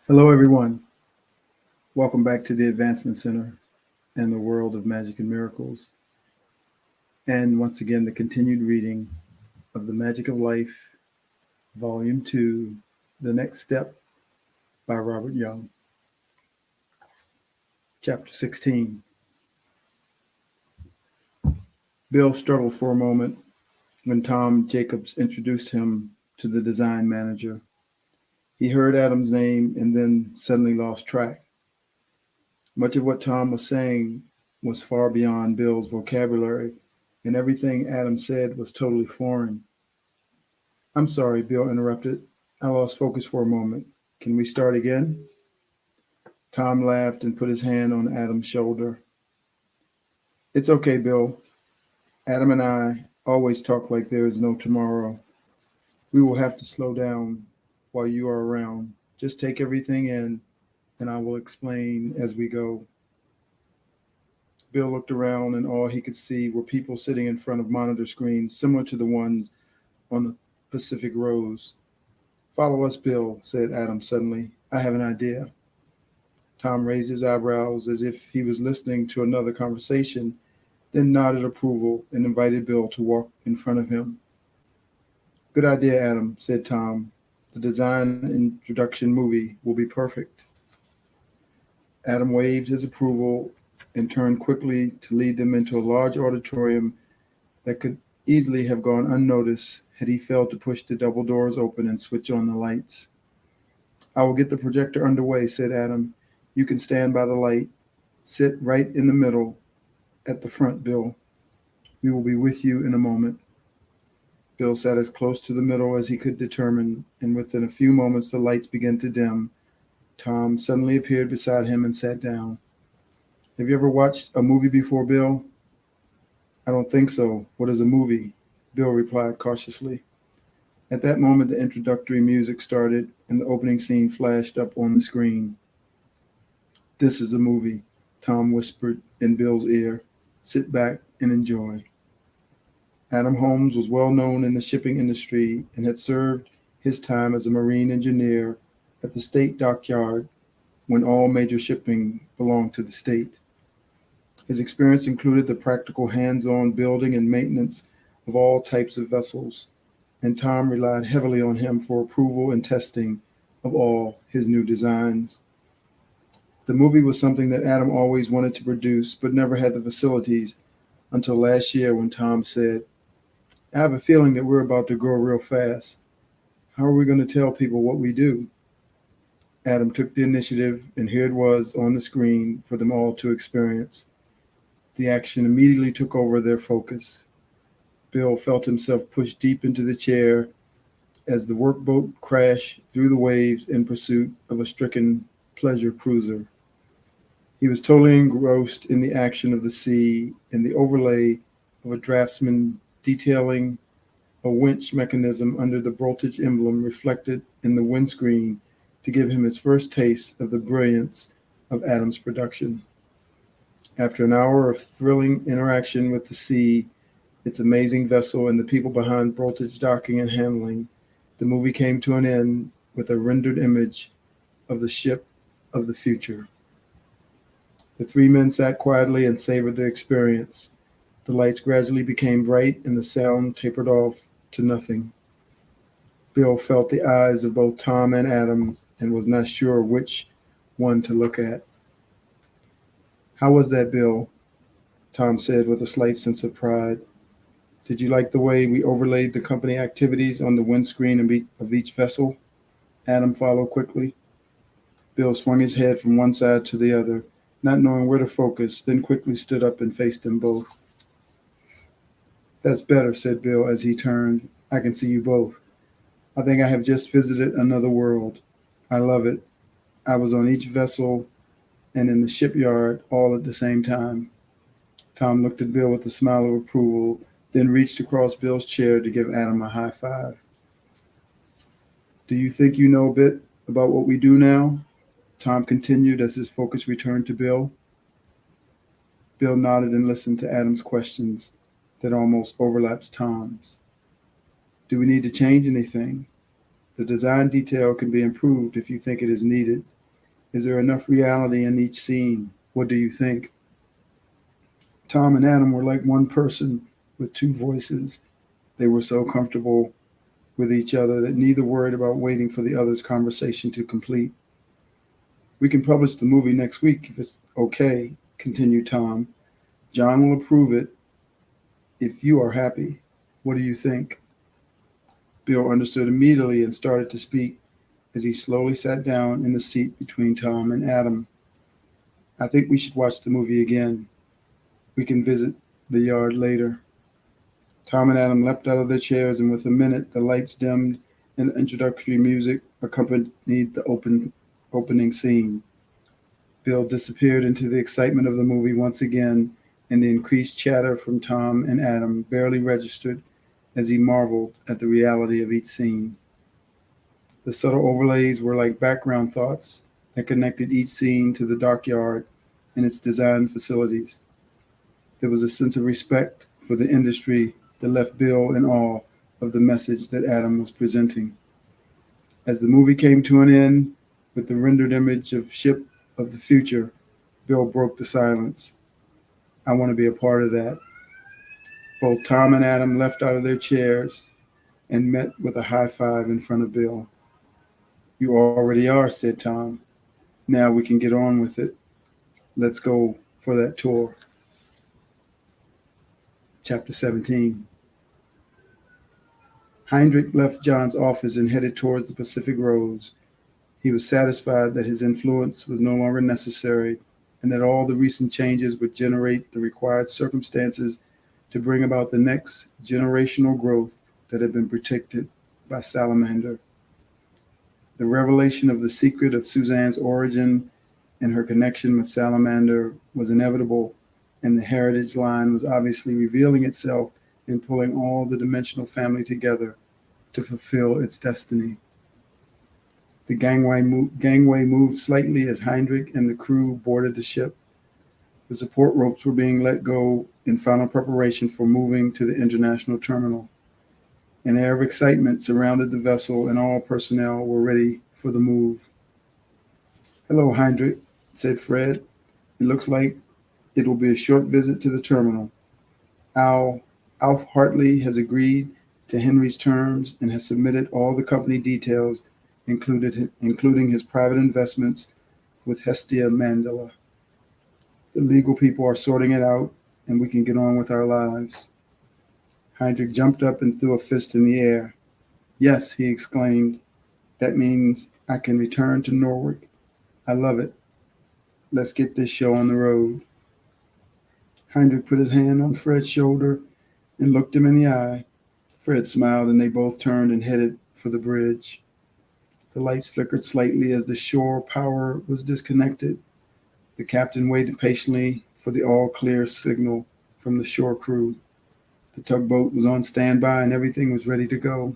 Hello, everyone. Welcome back to the Advancement Center and the world of magic and miracles. And once again, the continued reading of The Magic of Life, Volume 2, The Next Step by Robert Young. Chapter 16. Bill struggled for a moment when Tom Jacobs introduced him to the design manager. He heard Adam's name and then suddenly lost track. Much of what Tom was saying was far beyond Bill's vocabulary, and everything Adam said was totally foreign. I'm sorry, Bill interrupted. I lost focus for a moment. Can we start again? Tom laughed and put his hand on Adam's shoulder. It's okay, Bill. Adam and I always talk like there is no tomorrow. We will have to slow down while you are around. Just take everything in, and I will explain as we go. Bill looked around, and all he could see were people sitting in front of monitor screens similar to the ones on the Pacific Rose. Follow us, Bill, said Adam suddenly. I have an idea. Tom raised his eyebrows as if he was listening to another conversation, then nodded approval and invited Bill to walk in front of him. Good idea, Adam, said Tom. The design introduction movie will be perfect. Adam waved his approval and turned quickly to lead them into a large auditorium that could easily have gone unnoticed had he failed to push the double doors open and switch on the lights. I will get the projector underway, said Adam. You can stand by the light. Sit right in the middle at the front, Bill. We will be with you in a moment. Bill sat as close to the middle as he could determine, and within a few moments the lights began to dim. Tom suddenly appeared beside him and sat down. Have you ever watched a movie before, Bill? I don't think so. What is a movie? Bill replied cautiously. At that moment, the introductory music started and the opening scene flashed up on the screen. This is a movie, Tom whispered in Bill's ear. Sit back and enjoy. Adam Holmes was well known in the shipping industry and had served his time as a marine engineer at the state dockyard when all major shipping belonged to the state. His experience included the practical hands-on building and maintenance of all types of vessels, and Tom relied heavily on him for approval and testing of all his new designs. The movie was something that Adam always wanted to produce, but never had the facilities until last year when Tom said, I have a feeling that we're about to grow real fast. How are we going to tell people what we do? Adam took the initiative, and here it was on the screen for them all to experience. The action immediately took over their focus. Bill felt himself pushed deep into the chair as the workboat crashed through the waves in pursuit of a stricken pleasure cruiser. He was totally engrossed in the action of the sea and the overlay of a draftsman detailing a winch mechanism under the voltage emblem reflected in the windscreen to give him his first taste of the brilliance of Adam's production. After an hour of thrilling interaction with the sea, its amazing vessel, and the people behind voltage docking and handling, the movie came to an end with a rendered image of the ship of the future. The three men sat quietly and savored the experience. The lights gradually became bright and the sound tapered off to nothing. Bill felt the eyes of both Tom and Adam and was not sure which one to look at. How was that, Bill? Tom said with a slight sense of pride. Did you like the way we overlaid the company activities on the windscreen of each vessel? Adam followed quickly. Bill swung his head from one side to the other, not knowing where to focus, then quickly stood up and faced them both. That's better, said Bill as he turned. I can see you both. I think I have just visited another world. I love it. I was on each vessel and in the shipyard all at the same time. Tom looked at Bill with a smile of approval, then reached across Bill's chair to give Adam a high five. Do you think you know a bit about what we do now? Tom continued as his focus returned to Bill. Bill nodded and listened to Adam's questions that almost overlapped Tom's. Do we need to change anything? The design detail can be improved if you think it is needed, Is there enough reality in each scene? What do you think? Tom and Adam were like one person with two voices. They were so comfortable with each other that neither worried about waiting for the other's conversation to complete. We can publish the movie next week if it's okay, continued Tom. John will approve it if you are happy. What do you think? Bill understood immediately and started to speak as he slowly sat down in the seat between Tom and Adam. I think we should watch the movie again. We can visit the yard later. Tom and Adam leapt out of their chairs, and within a minute the lights dimmed and the introductory music accompanied the opening scene. Bill disappeared into the excitement of the movie once again, and the increased chatter from Tom and Adam barely registered as he marveled at the reality of each scene. The subtle overlays were like background thoughts that connected each scene to the dockyard and its design facilities. There was a sense of respect for the industry that left Bill in awe of the message that Adam was presenting. As the movie came to an end with the rendered image of ship of the future, Bill broke the silence. I want to be a part of that. Both Tom and Adam leapt out of their chairs and met with a high five in front of Bill. You already are, said Tom. Now we can get on with it. Let's go for that tour. Chapter 17. Heinrich left John's office and headed towards the Pacific Roads. He was satisfied that his influence was no longer necessary and that all the recent changes would generate the required circumstances to bring about the next generational growth that had been predicted by Salamander. The revelation of the secret of Suzanne's origin and her connection with Salamander was inevitable, and the heritage line was obviously revealing itself in pulling all the dimensional family together to fulfill its destiny. The gangway moved slightly as Heinrich and the crew boarded the ship. The support ropes were being let go in final preparation for moving to the international terminal. An air of excitement surrounded the vessel, and all personnel were ready for the move. Hello, Heinrich, said Fred. It looks like it will be a short visit to the terminal. Alf Hartley has agreed to Henry's terms and has submitted all the company details, including his private investments with Hestia Mandela. The legal people are sorting it out, and we can get on with our lives. Heinrich jumped up and threw a fist in the air. Yes, he exclaimed. That means I can return to Norwich. I love it. Let's get this show on the road. Heinrich put his hand on Fred's shoulder and looked him in the eye. Fred smiled, and they both turned and headed for the bridge. The lights flickered slightly as the shore power was disconnected. The captain waited patiently for the all-clear signal from the shore crew. The tugboat was on standby, and everything was ready to go.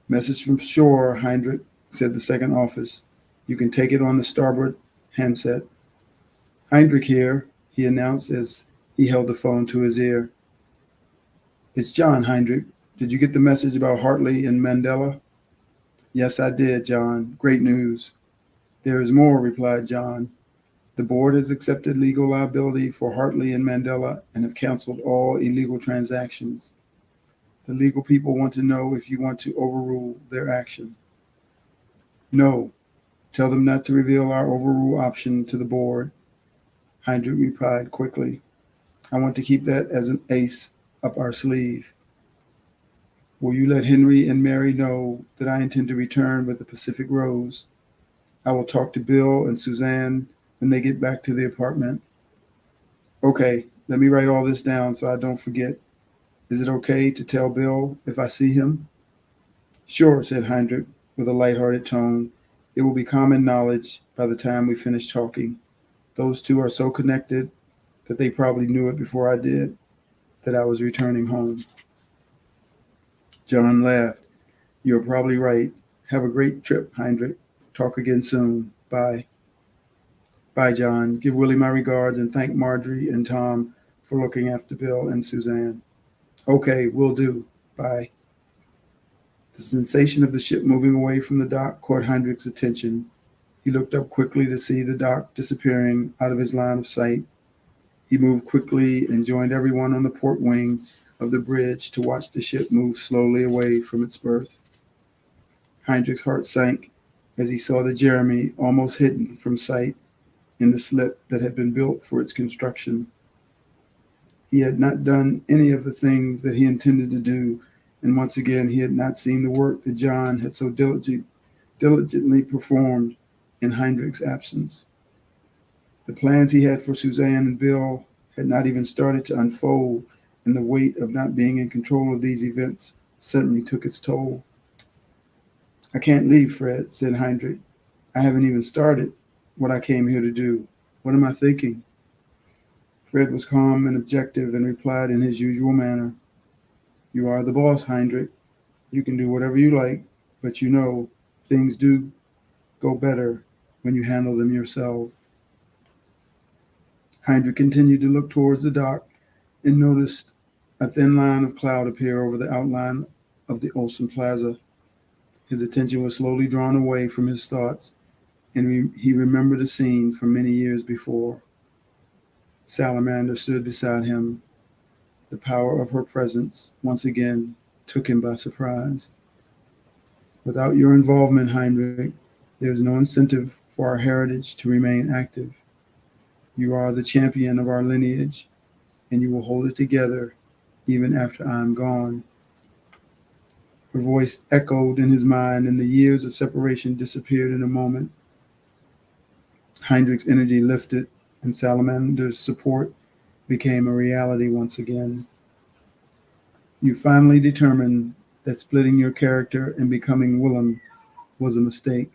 Message from shore, Heinrich, said the second office. You can take it on the starboard handset. Heinrich here, he announced as he held the phone to his ear. It's John, Heinrich. Did you get the message about Hartley and Mandela? Yes, I did, John. Great news. There is more, replied John. The board has accepted legal liability for Hartley and Mandela and have canceled all illegal transactions. The legal people want to know if you want to overrule their action. No. Tell them not to reveal our overrule option to the board, Heinrich replied quickly. I want to keep that as an ace up our sleeve. Will you let Henry and Mary know that I intend to return with the Pacific Rose? I will talk to Bill and Suzanne when they get back to the apartment. Okay, let me write all this down so I don't forget. Is it okay to tell Bill if I see him? Sure, said Heinrich with a lighthearted tone. It will be common knowledge by the time we finish talking. Those two are so connected that they probably knew it before I did, that I was returning home. John laughed. You're probably right. Have a great trip, Heinrich. Talk again soon. Bye. Bye, John. Give Willie my regards and thank Marjorie and Tom for looking after Bill and Suzanne. Okay, will do. Bye. The sensation of the ship moving away from the dock caught Heinrich's attention. He looked up quickly to see the dock disappearing out of his line of sight. He moved quickly and joined everyone on the port wing of the bridge to watch the ship move slowly away from its berth. Heinrich's heart sank as he saw the Jeremy almost hidden from sight in the slip that had been built for its construction. He had not done any of the things that he intended to do, and once again he had not seen the work that John had so diligently performed in Heinrich's absence. The plans he had for Suzanne and Bill had not even started to unfold, and the weight of not being in control of these events suddenly took its toll. "I can't leave, Fred," said Heinrich. "I haven't even started what I came here to do. What am I thinking?" Fred was calm and objective and replied in his usual manner, "You are the boss, Heinrich. You can do whatever you like, but you know things do go better when you handle them yourself." Heinrich continued to look towards the dock and noticed a thin line of cloud appear over the outline of the Olson Plaza. His attention was slowly drawn away from his thoughts, and he remembered a scene from many years before. Salamander stood beside him. The power of her presence once again took him by surprise. "Without your involvement, Heinrich, there is no incentive for our heritage to remain active. You are the champion of our lineage, and you will hold it together even after I am gone." Her voice echoed in his mind, and the years of separation disappeared in a moment. Heinrich's energy lifted, and Salamander's support became a reality once again. "You finally determined that splitting your character and becoming Willem was a mistake.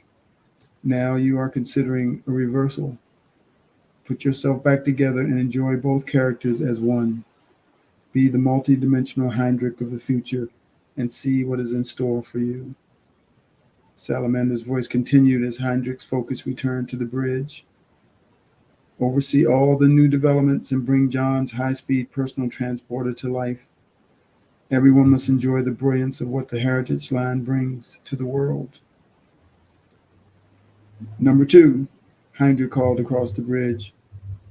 Now you are considering a reversal. Put yourself back together and enjoy both characters as one. Be the multi-dimensional Heinrich of the future and see what is in store for you." Salamander's voice continued as Heinrich's focus returned to the bridge. "Oversee all the new developments and bring John's high-speed personal transporter to life. Everyone must enjoy the brilliance of what the Heritage Line brings to the world." "Number 2, Heinrich called across the bridge.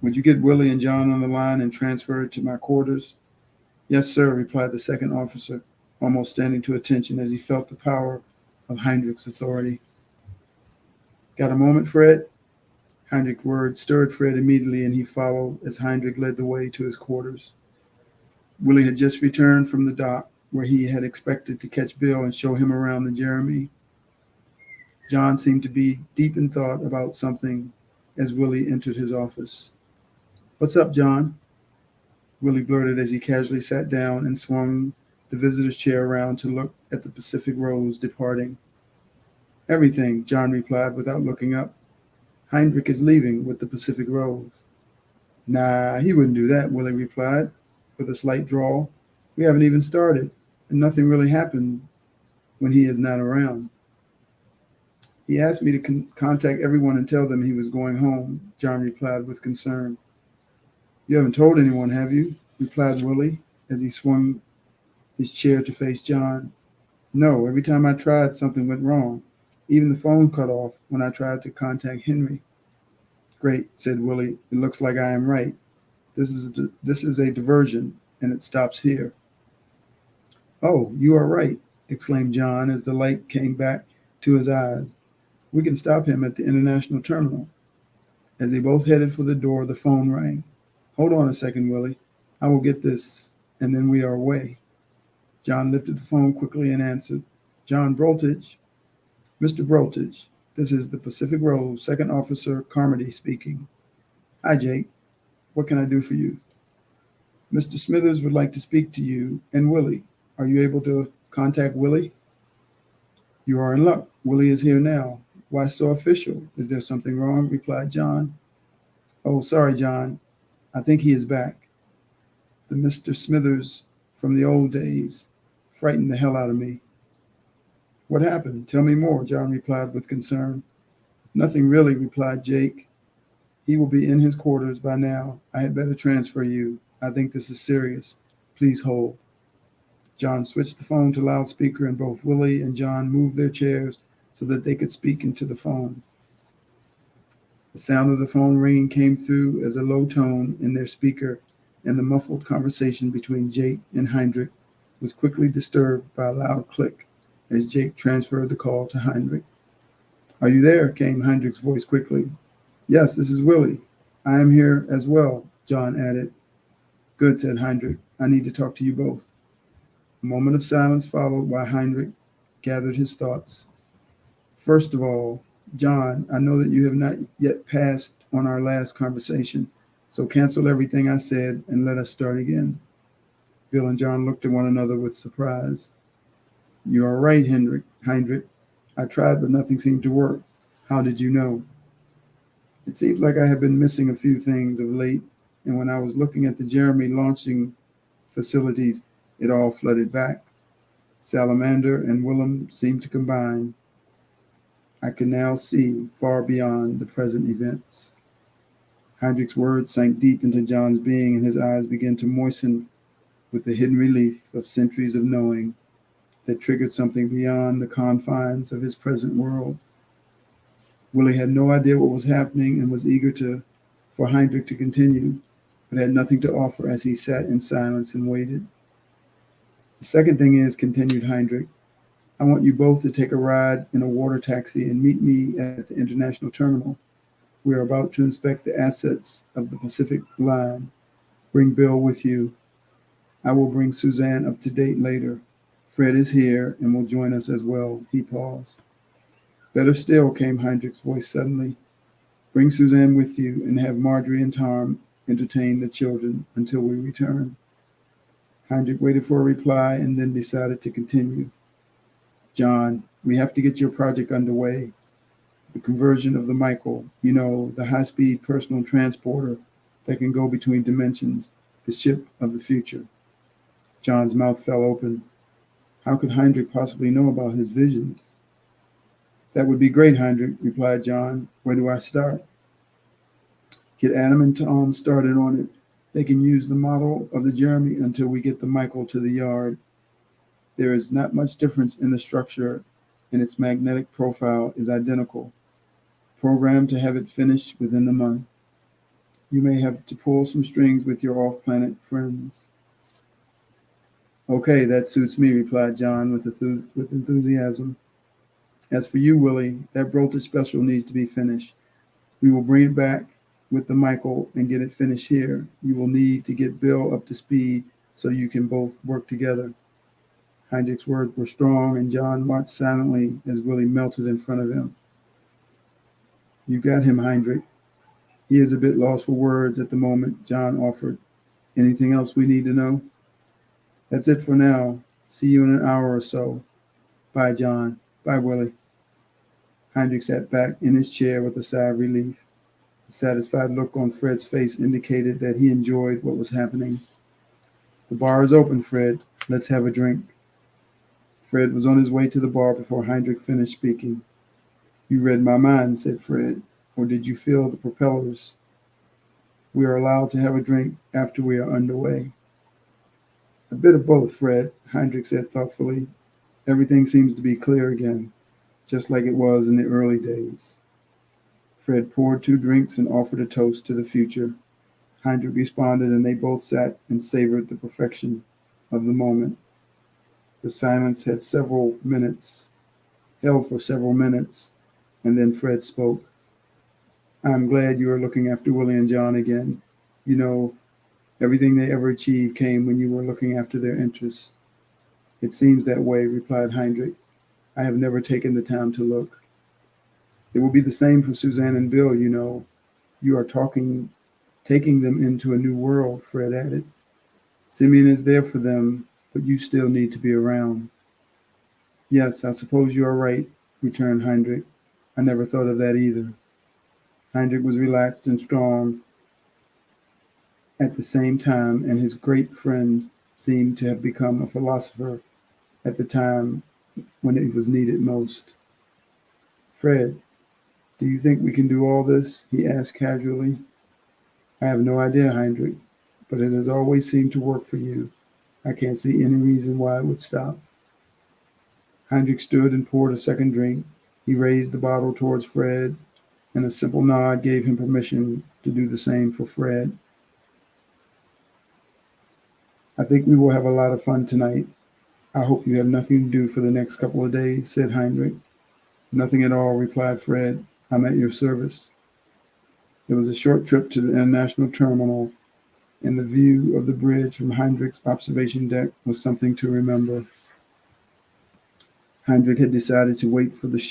"Would you get Willie and John on the line and transfer it to my quarters?" "Yes, sir," replied the second officer, almost standing to attention as he felt the power of Heinrich's authority. "Got a moment, Fred?" Heinrich's words stirred Fred immediately, and he followed as Heinrich led the way to his quarters. Willie had just returned from the dock, where he had expected to catch Bill and show him around the Jeremy. John seemed to be deep in thought about something as Willie entered his office. "What's up, John?" Willie blurted as he casually sat down and swung the visitor's chair around to look at the Pacific Rose departing. "Everything," John replied without looking up. "Heinrich is leaving with the Pacific Rose." "Nah, he wouldn't do that," Willie replied with a slight drawl. "We haven't even started, and nothing really happened when he is not around." "He asked me to contact everyone and tell them he was going home," John replied with concern. "You haven't told anyone, have you?" replied Willie as he swung his chair to face John. "No, every time I tried, something went wrong. Even the phone cut off when I tried to contact Henry." "Great," said Willie. "It looks like I am right. This is a diversion, and it stops here." "Oh, you are right," exclaimed John as the light came back to his eyes. "We can stop him at the international terminal." As they both headed for the door, the phone rang. "Hold on a second, Willie. I will get this, and then we are away." John lifted the phone quickly and answered. "John Broltage." "Mr. Broltage, this is the Pacific Rose, Second Officer Carmody speaking." "Hi, Jake. What can I do for you?" "Mr. Smithers would like to speak to you and Willie. Are you able to contact Willie?" "You are in luck. Willie is here now. Why so official? Is there something wrong?" replied John. "Oh, sorry, John. I think he is back. The Mr. Smithers from the old days frightened the hell out of me." "What happened? Tell me more," John replied with concern. "Nothing really," replied Jake. "He will be in his quarters by now. I had better transfer you. I think this is serious. Please hold." John switched the phone to loudspeaker, and both Willie and John moved their chairs so that they could speak into the phone. The sound of the phone ringing came through as a low tone in their speaker, and the muffled conversation between Jake and Heinrich was quickly disturbed by a loud click as Jake transferred the call to Heinrich. "Are you there?" came Heinrich's voice quickly. "Yes, this is Willie. I am here as well," John added. "Good," said Heinrich. "I need to talk to you both." A moment of silence followed while Heinrich gathered his thoughts. "First of all, John, I know that you have not yet passed on our last conversation, so cancel everything I said and let us start again." Bill and John looked at one another with surprise. "You are right, Heinrich. I tried, but nothing seemed to work. How did you know?" "It seems like I have been missing a few things of late, and when I was looking at the Jeremy launching facilities, it all flooded back. Salamander and Willem seemed to combine. I can now see far beyond the present events." Heinrich's words sank deep into John's being, and his eyes began to moisten with the hidden relief of centuries of knowing that triggered something beyond the confines of his present world. Willie had no idea what was happening and was eager for Heinrich to continue, but had nothing to offer as he sat in silence and waited. "The second thing is," continued Heinrich, "I want you both to take a ride in a water taxi and meet me at the international terminal. We are about to inspect the assets of the Pacific line. Bring Bill with you. I will bring Suzanne up to date later. Fred is here and will join us as well." He paused. "Better still," came Heinrich's voice suddenly. "Bring Suzanne with you and have Marjorie and Tom entertain the children until we return." Heinrich waited for a reply and then decided to continue. "John, we have to get your project underway. The conversion of the Michael, the high-speed personal transporter that can go between dimensions, the ship of the future." John's mouth fell open. How could Heinrich possibly know about his visions? "That would be great, Heinrich," replied John. "Where do I start?" "Get Adam and Tom started on it. They can use the model of the Jeremy until we get the Michael to the yard. There is not much difference in the structure, and its magnetic profile is identical. Programmed to have it finished within the month. You may have to pull some strings with your off-planet friends." "Okay, that suits me," replied John with enthusiasm. "As for you, Willie, that voltage special needs to be finished. We will bring it back with the Michael and get it finished here. You will need to get Bill up to speed so you can both work together." Heinrich's words were strong, and John watched silently as Willie melted in front of him. "You got him, Heinrich. He is a bit lost for words at the moment," John offered. "Anything else we need to know?" "That's it for now. See you in an hour or so. Bye, John. Bye, Willie." Heinrich sat back in his chair with a sigh of relief. The satisfied look on Fred's face indicated that he enjoyed what was happening. "The bar is open, Fred. Let's have a drink." Fred was on his way to the bar before Heinrich finished speaking. "You read my mind," said Fred. "Or did you feel the propellers? We are allowed to have a drink after we are underway." "A bit of both, Fred," Heinrich said thoughtfully. "Everything seems to be clear again, just like it was in the early days." Fred poured 2 drinks and offered a toast to the future. Heinrich responded, and they both sat and savored the perfection of the moment. The silence held for several minutes, and then Fred spoke. "I am glad you are looking after Willie and John again. Everything they ever achieved came when you were looking after their interests." "It seems that way," replied Heinrich. "I have never taken the time to look." "It will be the same for Suzanne and Bill, You are taking them into a new world," Fred added. "Simeon is there for them, but you still need to be around." "Yes, I suppose you are right," returned Heinrich. "I never thought of that either." Heinrich was relaxed and strong at the same time, and his great friend seemed to have become a philosopher at the time when it was needed most. "Fred, do you think we can do all this?" he asked casually. "I have no idea, Heinrich, but it has always seemed to work for you. I can't see any reason why it would stop." Heinrich stood and poured a second drink. He raised the bottle towards Fred. and a simple nod gave him permission to do the same for Fred. "I think we will have a lot of fun tonight. I hope you have nothing to do for the next couple of days," said Heinrich. "Nothing at all," replied Fred. "I'm at your service." It was a short trip to the international terminal, and the view of the bridge from Heinrich's observation deck was something to remember. Heinrich had decided to wait for the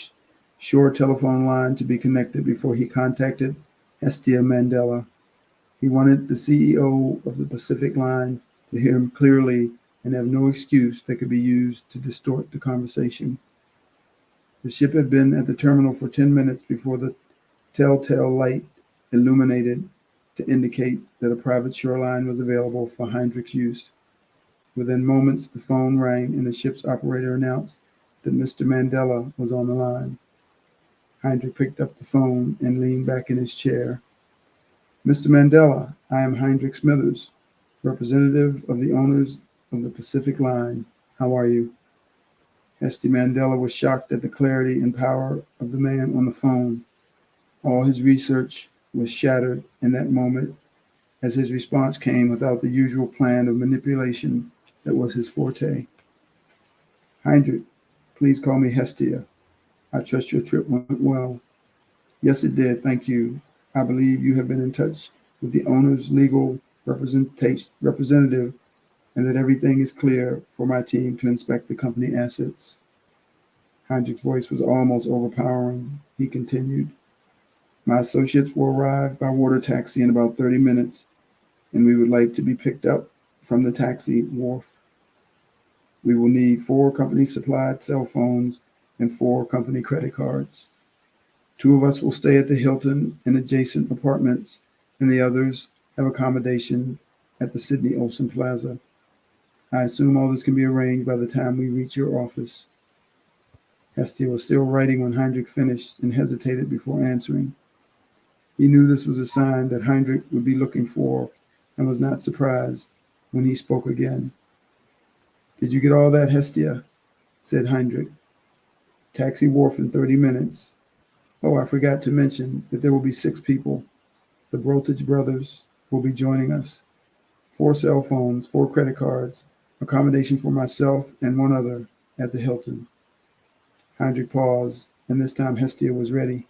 shore telephone line to be connected before he contacted Hestia Mandela. He wanted the CEO of the Pacific Line to hear him clearly and have no excuse that could be used to distort the conversation. The ship had been at the terminal for 10 minutes before the telltale light illuminated to indicate that a private shoreline was available for Heinrich's use. Within moments, the phone rang and the ship's operator announced that Mr. Mandela was on the line. Heinrich picked up the phone and leaned back in his chair. "Mr. Mandela, I am Heinrich Smithers, representative of the owners of the Pacific Line. How are you?" Hestia Mandela was shocked at the clarity and power of the man on the phone. All his research was shattered in that moment as his response came without the usual plan of manipulation that was his forte. "Heinrich, please call me Hestia. I trust your trip went well." "Yes, it did, thank you. I believe you have been in touch with the owner's legal representative and that everything is clear for my team to inspect the company assets." Heinrich's voice was almost overpowering. He continued, "My associates will arrive by water taxi in about 30 minutes, and we would like to be picked up from the taxi wharf. We will need 4 company-supplied cell phones and 4 company credit cards. 2 of us will stay at the Hilton and adjacent apartments, and the others have accommodation at the Sidney Olsen Plaza. I assume all this can be arranged by the time we reach your office." Hestia was still writing when Heinrich finished and hesitated before answering. He knew this was a sign that Heinrich would be looking for and was not surprised when he spoke again. "Did you get all that, Hestia?" said Heinrich. "Taxi wharf in 30 minutes. Oh, I forgot to mention that there will be 6 people. The Brotich brothers will be joining us. 4 cell phones, 4 credit cards, accommodation for myself and 1 other at the Hilton." Heinrich paused, and this time Hestia was ready.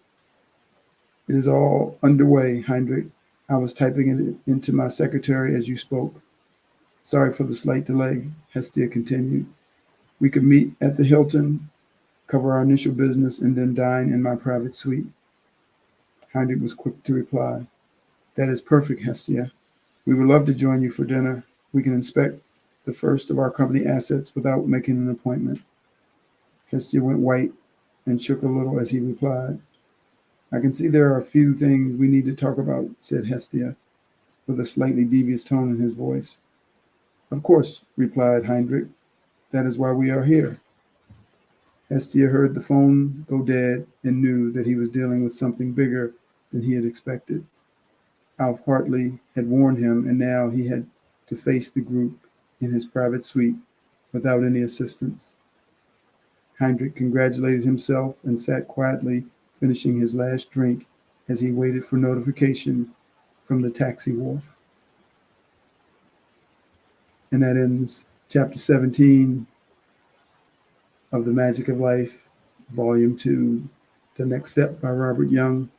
"It is all underway, Heinrich. I was typing it into my secretary as you spoke. Sorry for the slight delay," Hestia continued. "We could meet at the Hilton, cover our initial business, and then dine in my private suite." Heinrich was quick to reply, "That is perfect, Hestia. We would love to join you for dinner. We can inspect the first of our company assets without making an appointment." Hestia went white and shook a little as he replied, "I can see there are a few things we need to talk about," said Hestia, with a slightly devious tone in his voice. "Of course," replied Heinrich. "That is why we are here." Hestia heard the phone go dead and knew that he was dealing with something bigger than he had expected. Alf Hartley had warned him, and now he had to face the group in his private suite without any assistance. Heinrich congratulated himself and sat quietly finishing his last drink as he waited for notification from the taxi wharf. And that ends chapter 17 of The Magic of Life, Volume 2, The Next Step by Robert Young.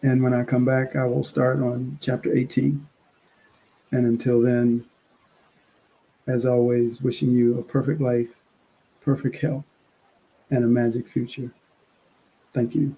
And when I come back, I will start on chapter 18. And until then, as always, wishing you a perfect life, perfect health, and a magic future. Thank you.